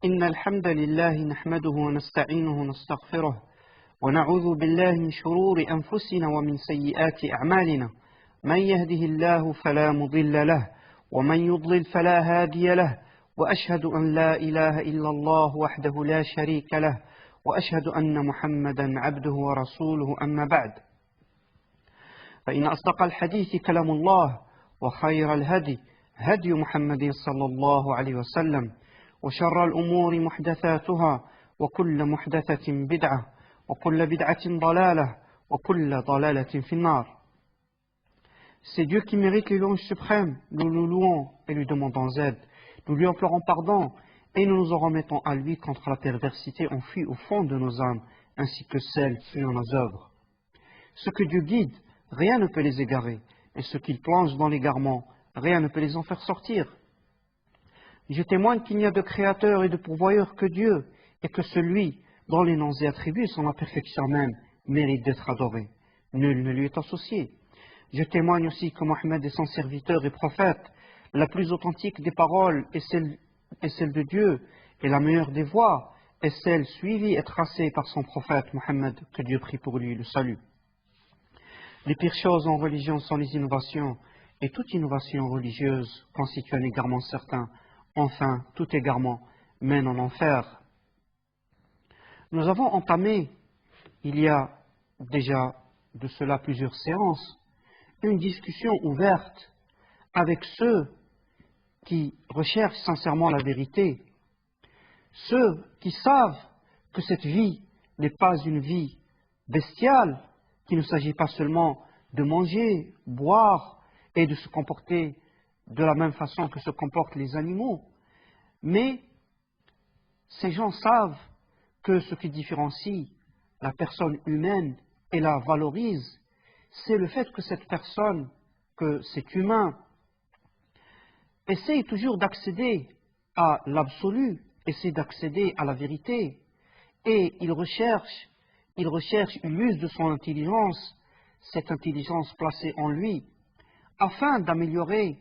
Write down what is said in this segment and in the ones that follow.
إن الحمد لله نحمده ونستعينه ونستغفره ونعوذ بالله من شرور أنفسنا ومن سيئات أعمالنا من يهده الله فلا مضل له ومن يضلل فلا هادي له وأشهد أن لا إله إلا الله وحده لا شريك له وأشهد أن محمدا عبده ورسوله أما بعد فإن أصدق الحديث كلام الله وخير الهدي هدي محمد صلى الله عليه وسلم وشر الأمور محدثاتها وكل محدثة بدعة وكل بدعة ضلالة وكل ضلالة في النار. C'est Dieu qui mérite les louanges suprêmes, nous nous louons et lui demandons aide, nous lui implorons pardon et nous nous en remettons à lui contre la perversité enfuie au fond de nos âmes ainsi que celle qui est dans nos œuvres. Ce que Dieu guide, rien ne peut les égarer, et ce qu'il plonge dans l'égarement, rien ne peut les en faire sortir. Je témoigne qu'il n'y a de créateur et de pourvoyeur que Dieu, et que celui dont les noms et attributs sont la perfection même mérite d'être adoré. Nul ne lui est associé. Je témoigne aussi que Mohammed est son serviteur et prophète, la plus authentique des paroles est celle de Dieu, et la meilleure des voies est celle suivie et tracée par son prophète Mohammed, que Dieu prie pour lui le salut. Les pires choses en religion sont les innovations, et toute innovation religieuse constitue un égarement certain. Enfin, tout égarement mène en enfer. Nous avons entamé, il y a déjà de cela plusieurs séances, une discussion ouverte avec ceux qui recherchent sincèrement la vérité, ceux qui savent que cette vie n'est pas une vie bestiale, qu'il ne s'agit pas seulement de manger, boire et de se comporter de la même façon que se comportent les animaux. Mais ces gens savent que ce qui différencie la personne humaine et la valorise, c'est le fait que cette personne, que cet humain, essaye toujours d'accéder à l'absolu, essaie d'accéder à la vérité, et il recherche, il use de son intelligence, cette intelligence placée en lui, afin d'améliorer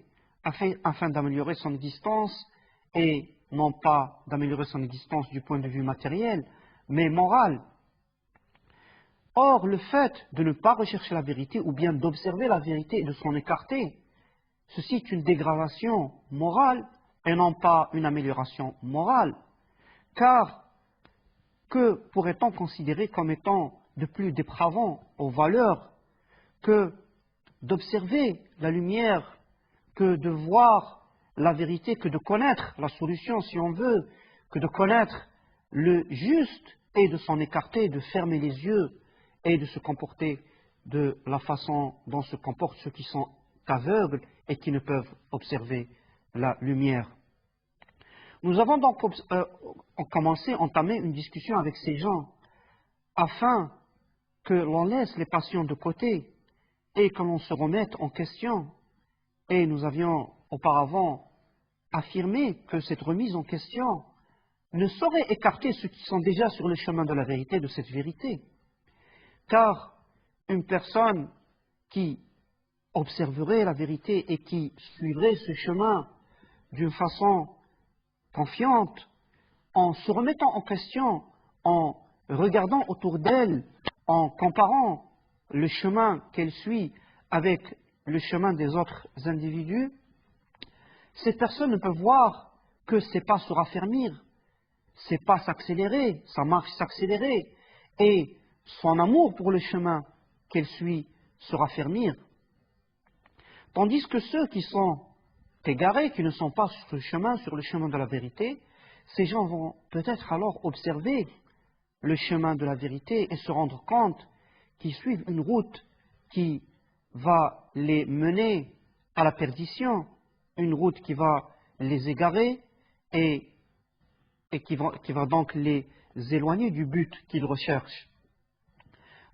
son existence, et non pas d'améliorer son existence du point de vue matériel, mais moral. Or, le fait de ne pas rechercher la vérité, ou bien d'observer la vérité et de s'en écarter, ceci est une dégradation morale, et non pas une amélioration morale. Car, que pourrait-on considérer comme étant de plus dépravant aux valeurs que d'observer la lumière, que de voir la vérité, que de connaître la solution si on veut, que de connaître le juste et de s'en écarter, de fermer les yeux et de se comporter de la façon dont se comportent ceux qui sont aveugles et qui ne peuvent observer la lumière. Nous avons donc entamé une discussion avec ces gens afin que l'on laisse les passions de côté et que l'on se remette en question. Et nous avions auparavant affirmé que cette remise en question ne saurait écarter ceux qui sont déjà sur le chemin de la vérité, de cette vérité. Car une personne qui observerait la vérité et qui suivrait ce chemin d'une façon confiante, en se remettant en question, en regardant autour d'elle, en comparant le chemin qu'elle suit avec le chemin des autres individus, cette personne ne peut voir que ses pas se raffermir, ses pas s'accélérer, sa marche s'accélérer, et son amour pour le chemin qu'elle suit se raffermir. Tandis que ceux qui sont égarés, qui ne sont pas sur le chemin de la vérité, ces gens vont peut-être alors observer le chemin de la vérité et se rendre compte qu'ils suivent une route qui va les mener à la perdition, une route qui va les égarer et qui va donc les éloigner du but qu'ils recherchent.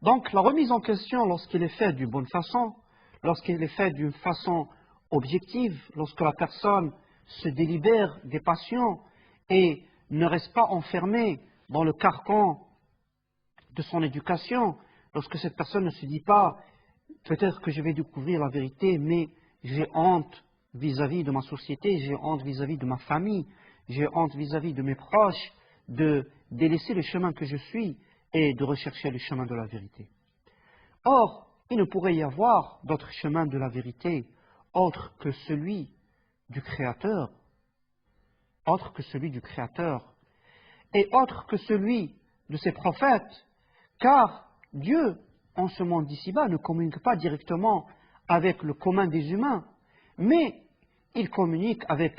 Donc la remise en question, lorsqu'elle est faite d'une bonne façon, lorsqu'elle est faite d'une façon objective, lorsque la personne se délibère des passions et ne reste pas enfermée dans le carcan de son éducation, lorsque cette personne ne se dit pas peut-être que je vais découvrir la vérité, mais j'ai honte vis-à-vis de ma société, j'ai honte vis-à-vis de ma famille, j'ai honte vis-à-vis de mes proches de délaisser le chemin que je suis et de rechercher le chemin de la vérité. Or, il ne pourrait y avoir d'autre chemin de la vérité autre que celui du Créateur, autre que celui du Créateur, et autre que celui de ses prophètes, car Dieu, en ce monde d'ici-bas, ne communique pas directement avec le commun des humains, mais il communique avec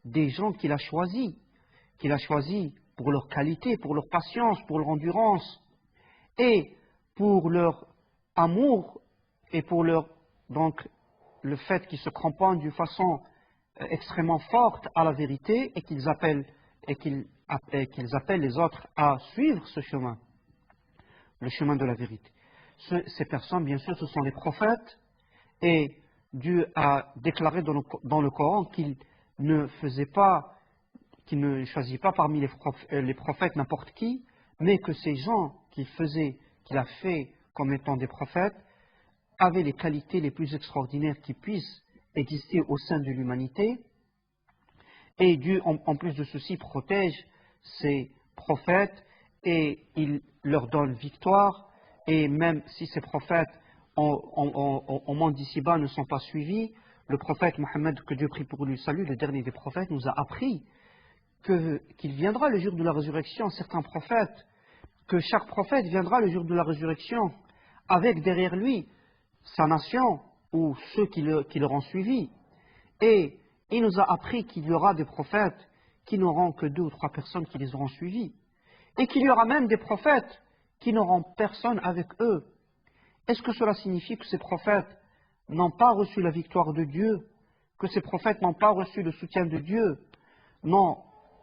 des gens qu'il a choisis pour leur qualité, pour leur patience, pour leur endurance, et pour leur amour, et pour donc, le fait qu'ils se cramponnent d'une façon extrêmement forte à la vérité, et qu'ils appellent les autres à suivre ce chemin, le chemin de la vérité. Ces personnes, bien sûr, ce sont les prophètes, et Dieu a déclaré dans le Coran qu'il ne choisit pas parmi les prophètes n'importe qui, mais que ces gens qu'il a fait comme étant des prophètes avaient les qualités les plus extraordinaires qui puissent exister au sein de l'humanité. Et Dieu, en plus de ceci, protège ces prophètes et il leur donne victoire. Et même si ces prophètes au monde d'ici-bas ne sont pas suivis, le prophète Mohammed, que Dieu prie pour lui salut, le dernier des prophètes, nous a appris qu'il viendra le jour de la résurrection, certains prophètes, que chaque prophète viendra le jour de la résurrection avec derrière lui sa nation ou ceux qui l'auront suivi. Et il nous a appris qu'il y aura des prophètes qui n'auront que 2 ou 3 personnes qui les auront suivis. Et qu'il y aura même des prophètes qui n'auront personne avec eux. Est-ce que cela signifie que ces prophètes n'ont pas reçu la victoire de Dieu? Que ces prophètes n'ont pas reçu le soutien de Dieu? Non,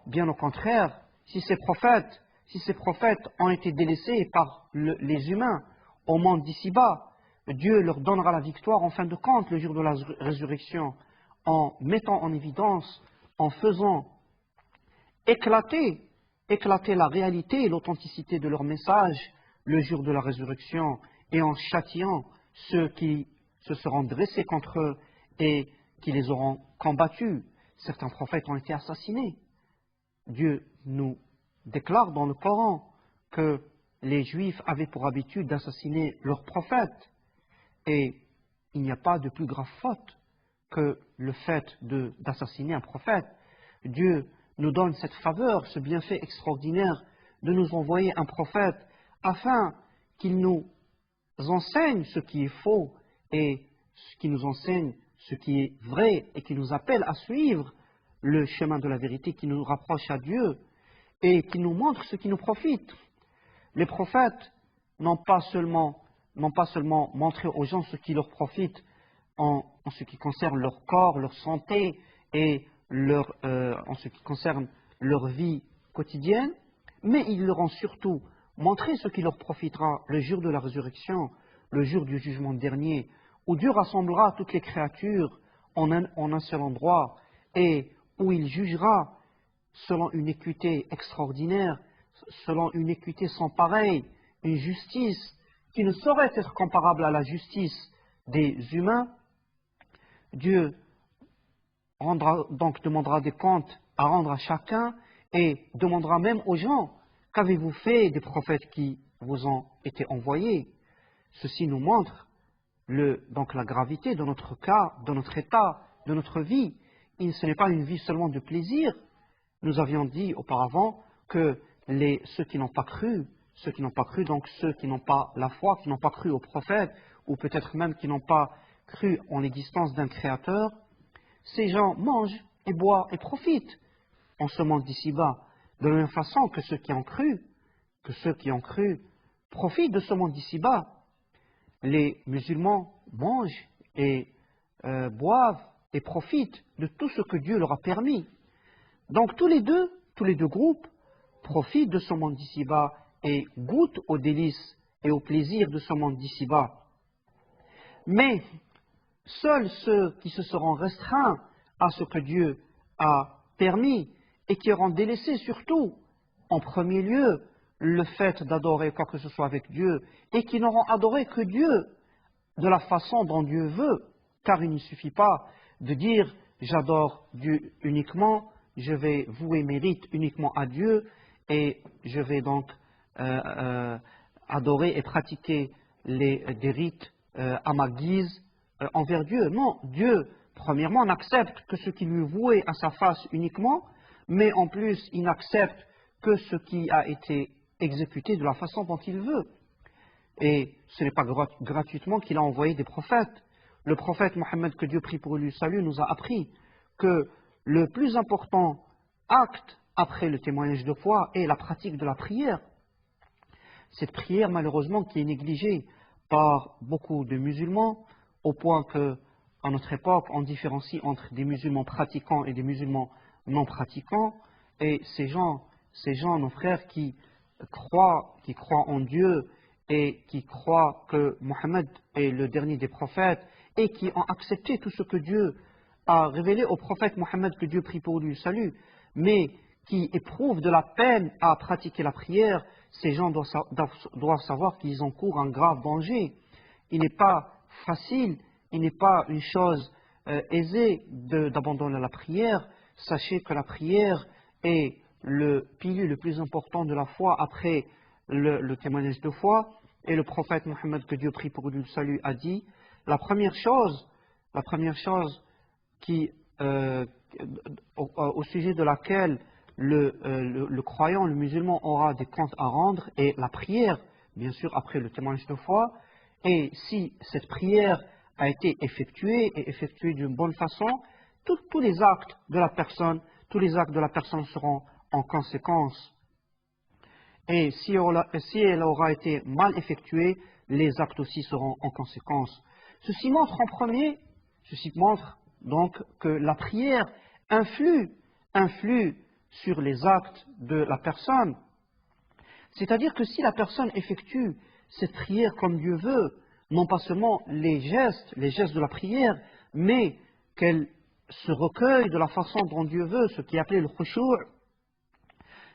bien au contraire. Si ces prophètes ont été délaissés par les humains au monde d'ici-bas, Dieu leur donnera la victoire en fin de compte le jour de la résurrection, en mettant en évidence, en faisant éclater la réalité et l'authenticité de leur message le jour de la résurrection, et en châtiant ceux qui se seront dressés contre eux et qui les auront combattus. Certains prophètes ont été assassinés. Dieu nous déclare dans le Coran que les Juifs avaient pour habitude d'assassiner leurs prophètes. Et il n'y a pas de plus grave faute que le fait d'assassiner un prophète. Dieu nous donne cette faveur, ce bienfait extraordinaire de nous envoyer un prophète afin qu'il nous enseigne ce qui est faux et qu'il nous enseigne ce qui est vrai et qui nous appelle à suivre le chemin de la vérité qui nous rapproche à Dieu et qui nous montre ce qui nous profite. Les prophètes n'ont pas seulement montré aux gens ce qui leur profite en ce qui concerne leur corps, leur santé et en ce qui concerne leur vie quotidienne, mais ils leur ont surtout montré ce qui leur profitera le jour de la résurrection, le jour du jugement dernier, où Dieu rassemblera toutes les créatures en un seul endroit et où il jugera selon une équité extraordinaire, selon une équité sans pareille, une justice qui ne saurait être comparable à la justice des humains. Dieu demandera des comptes à rendre à chacun et demandera même aux gens: qu'avez-vous fait des prophètes qui vous ont été envoyés? Ceci nous montre la gravité de notre cas, de notre état, de notre vie. Ce n'est pas une vie seulement de plaisir. Nous avions dit auparavant que ceux qui n'ont pas cru, donc ceux qui n'ont pas la foi, qui n'ont pas cru aux prophètes, ou peut-être même qui n'ont pas cru en l'existence d'un créateur, ces gens mangent et boivent et profitent en ce monde d'ici-bas, de la même façon que ceux qui ont cru profitent de ce monde d'ici-bas. Les musulmans mangent et boivent et profitent de tout ce que Dieu leur a permis. Donc tous les deux groupes profitent de ce monde d'ici-bas et goûtent aux délices et aux plaisirs de ce monde d'ici-bas. Mais seuls ceux qui se seront restreints à ce que Dieu a permis et qui auront délaissé surtout, en premier lieu, le fait d'adorer quoi que ce soit avec Dieu et qui n'auront adoré que Dieu de la façon dont Dieu veut, car il ne suffit pas de dire « j'adore Dieu uniquement », je vais vouer mes rites uniquement à Dieu et je vais donc adorer et pratiquer des rites à ma guise envers Dieu. Non, Dieu, premièrement, n'accepte que ce qui lui est voué à sa face uniquement, mais en plus, il n'accepte que ce qui a été exécuté de la façon dont il veut. Et ce n'est pas gratuitement qu'il a envoyé des prophètes. Le prophète Mohammed, que Dieu prie pour lui salut, nous a appris que le plus important acte après le témoignage de foi est la pratique de la prière. Cette prière, malheureusement, qui est négligée par beaucoup de musulmans, au point qu'à notre époque, on différencie entre des musulmans pratiquants et des musulmans non pratiquants. Et ces gens, nos frères, qui croient en Dieu et qui croient que Mohammed est le dernier des prophètes et qui ont accepté tout ce que Dieu a révélé au prophète Mohammed, que Dieu prie pour lui salut, mais qui éprouvent de la peine à pratiquer la prière, ces gens doivent savoir qu'ils encourent un grave danger. Il n'est pas facile, il n'est pas une chose aisée d'abandonner la prière. Sachez que la prière est le pilier le plus important de la foi après le témoignage de foi. Et le prophète Mohammed, que Dieu prie pour lui le salut, a dit, la première chose au sujet de laquelle le croyant, le musulman aura des comptes à rendre est la prière, bien sûr après le témoignage de foi. Et si cette prière a été effectuée et effectuée d'une bonne façon, tous les actes de la personne seront en conséquence. Et si elle aura été mal effectuée, les actes aussi seront en conséquence. Ceci montre donc que la prière influe sur les actes de la personne. C'est-à-dire que si la personne effectue cette prière comme Dieu veut, non pas seulement les gestes de la prière, mais qu'elle se recueille de la façon dont Dieu veut, ce qui est appelé le khushu'.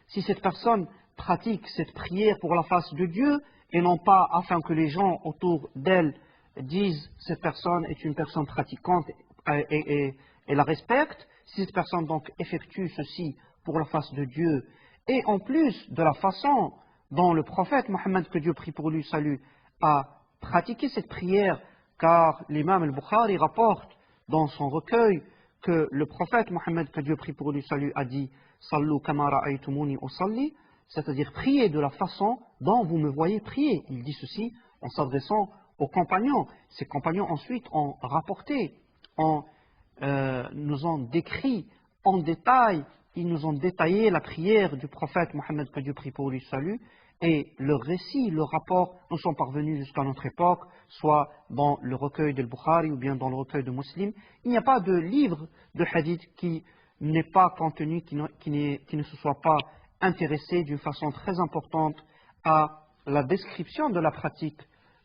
Si cette personne pratique cette prière pour la face de Dieu, et non pas afin que les gens autour d'elle disent cette personne est une personne pratiquante et la respecte, si cette personne donc effectue ceci pour la face de Dieu, et en plus de la façon dont le prophète Mohammed, que Dieu prie pour lui salut, a pratiqué cette prière, car l'imam al-Bukhari rapporte dans son recueil que le prophète Mohammed, que Dieu prie pour lui salut, a dit « Sallu kama ra'aytumuni usalli », c'est-à-dire prier de la façon dont vous me voyez prier. Il dit ceci en s'adressant aux compagnons. Ces compagnons ensuite ont rapporté, nous ont décrit en détail, ils nous ont détaillé la prière du prophète Mohammed, que Dieu prie pour lui salut, et le récit, le rapport nous sont parvenus jusqu'à notre époque, soit dans le recueil de Bukhari ou bien dans le recueil de Muslim. Il n'y a pas de livre de hadith qui n'est pas contenu, qui ne se soit pas intéressé d'une façon très importante à la description de la pratique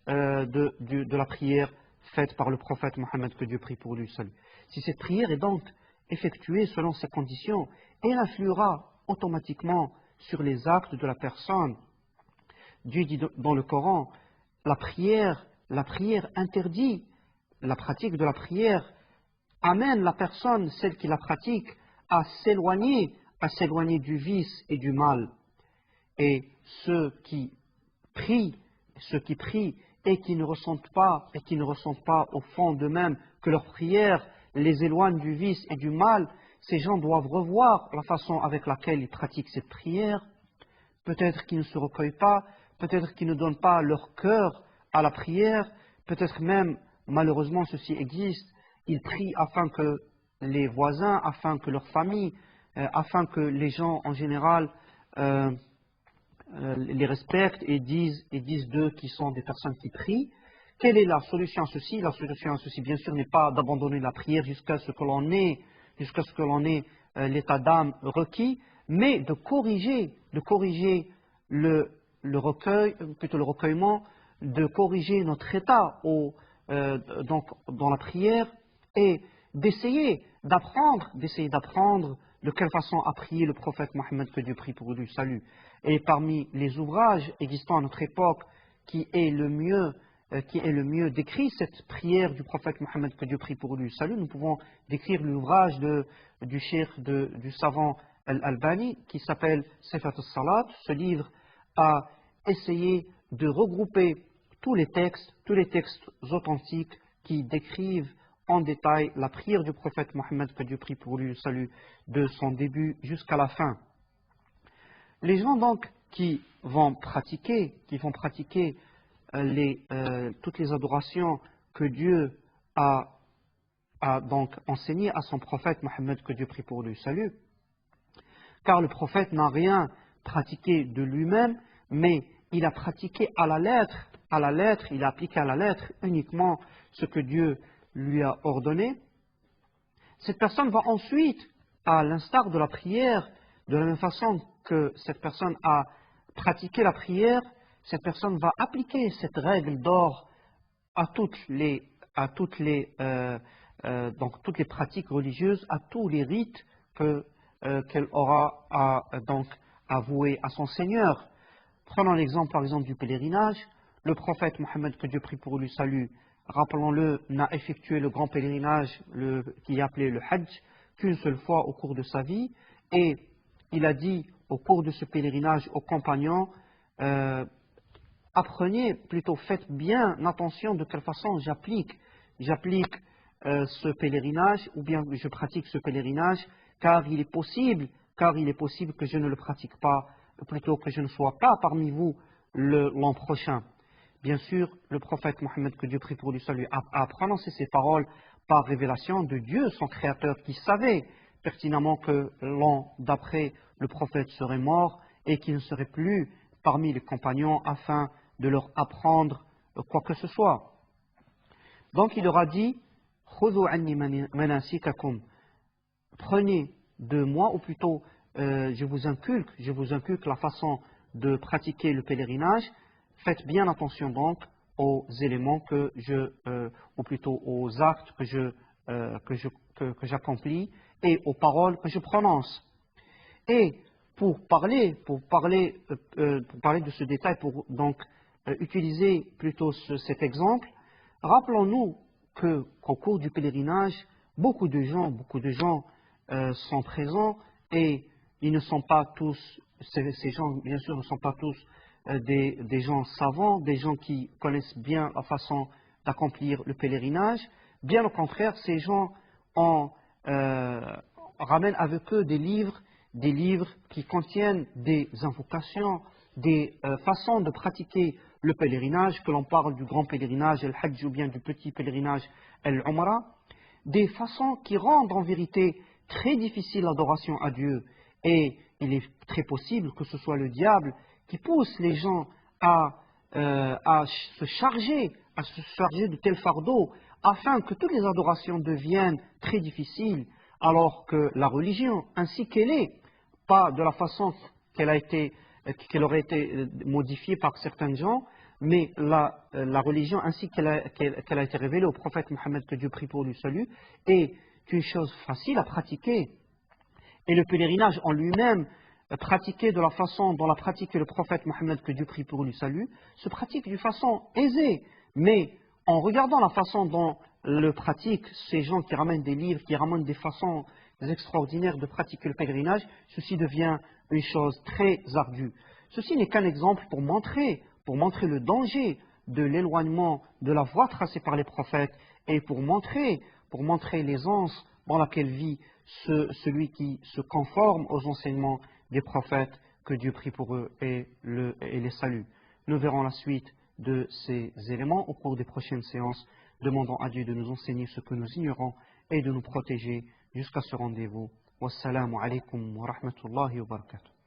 de la prière faite par le prophète Mohammed, que Dieu prie pour lui salut. Si cette prière est donc effectuée selon ces conditions, elle influera automatiquement sur les actes de la personne. Dieu dit dans le Coran, la prière interdit, la pratique de la prière amène la personne, celle qui la pratique, à s'éloigner du vice et du mal. Et ceux qui prient et qui ne ressentent pas au fond d'eux-mêmes que leur prière les éloigne du vice et du mal, ces gens doivent revoir la façon avec laquelle ils pratiquent cette prière. Peut-être qu'ils ne se recueillent pas, peut-être qu'ils ne donnent pas leur cœur à la prière, peut-être même, malheureusement ceci existe, ils prient afin que les voisins, afin que leur famille, afin que les gens en général les respectent et disent d'eux qu'ils sont des personnes qui prient. Quelle est la solution à ceci? La solution à ceci, bien sûr, n'est pas d'abandonner la prière jusqu'à ce que l'on ait l'état d'âme requis, mais de corriger le recueillement, de corriger notre état donc dans la prière et d'essayer d'apprendre de quelle façon a prié le prophète Mohammed, que Dieu prie pour lui salut. Et parmi les ouvrages existants à notre époque, qui est le mieux qui est le mieux décrit cette prière du prophète Mohammed, que Dieu prie pour lui. Salut, nous pouvons décrire l'ouvrage du cheikh, du savant Al-Albani, qui s'appelle Sifat al-Salat. Ce livre a essayé de regrouper tous les textes authentiques qui décrivent en détail la prière du prophète Mohammed, que Dieu prie pour lui, salut, de son début jusqu'à la fin. Les gens donc qui vont pratiquer toutes les adorations que Dieu a donc enseignées à son prophète Mohammed, que Dieu prie pour lui, salut, car le prophète n'a rien pratiqué de lui-même, mais il a pratiqué à la lettre, il a appliqué à la lettre uniquement ce que Dieu lui a ordonné. Cette personne va ensuite, à l'instar de la prière, de la même façon que cette personne a pratiqué la prière, cette personne va appliquer cette règle d'or à toutes les pratiques religieuses, à tous les rites qu'elle aura à vouer à son Seigneur. Prenons l'exemple par exemple du pèlerinage. Le prophète Mohammed, que Dieu prie pour lui, salut, rappelons-le, n'a effectué le grand pèlerinage qui est appelé le Hajj qu'une seule fois au cours de sa vie, et il a dit au cours de ce pèlerinage aux compagnons, apprenez, plutôt faites bien attention de quelle façon j'applique ce pèlerinage, ou bien je pratique ce pèlerinage, car il est possible que je ne le pratique pas, plutôt que je ne sois pas parmi vous l'an prochain. Bien sûr, le prophète Mohammed, que Dieu prie pour lui, salut, a prononcé ces paroles par révélation de Dieu, son créateur, qui savait pertinemment que l'an d'après, le prophète serait mort et qu'il ne serait plus parmi les compagnons afin de leur apprendre quoi que ce soit. Donc il leur a dit, Khudhu anni manasikakum, prenez de moi, ou plutôt je vous inculque la façon de pratiquer le pèlerinage. Faites bien attention donc aux éléments ou plutôt aux actes que j'accomplis et aux paroles que je prononce. Et pour parler de ce détail, pour donc utiliser plutôt cet exemple, rappelons-nous qu'au cours du pèlerinage, beaucoup de gens sont présents, et ils ne sont pas tous, ces gens bien sûr ne sont pas tous des gens savants, des gens qui connaissent bien la façon d'accomplir le pèlerinage. Bien au contraire, ces gens ramènent avec eux des livres qui contiennent des invocations, des façons de pratiquer le pèlerinage, que l'on parle du grand pèlerinage, le Hajj, ou bien du petit pèlerinage, l'Umrah, des façons qui rendent en vérité très difficile l'adoration à Dieu. Et il est très possible que ce soit le diable qui pousse les gens à se charger de tels fardeaux, afin que toutes les adorations deviennent très difficiles, alors que la religion, ainsi qu'elle est, pas de la façon qu'elle aurait été modifiée par certains gens, mais la religion ainsi qu'elle a été révélée au prophète Mohammed, que Dieu prie pour lui, salut, est une chose facile à pratiquer. Et le pèlerinage en lui-même, pratiqué de la façon dont l'a pratiqué le prophète Mohammed, que Dieu prie pour lui, salut, se pratique d'une façon aisée. Mais en regardant la façon dont le pratiquent ces gens qui ramènent des livres, qui ramènent des façons extraordinaires de pratiquer le pèlerinage, ceci devient une chose très ardue. Ceci n'est qu'un exemple pour montrer le danger de l'éloignement de la voie tracée par les prophètes, et pour montrer l'aisance dans laquelle vit celui qui se conforme aux enseignements des prophètes, que Dieu prie pour eux et les salue. Nous verrons la suite de ces éléments au cours des prochaines séances, demandant à Dieu de nous enseigner ce que nous ignorons et de nous protéger jusqu'à ce rendez-vous. Wassalamu alaikum wa rahmatullahi wa barakatuh.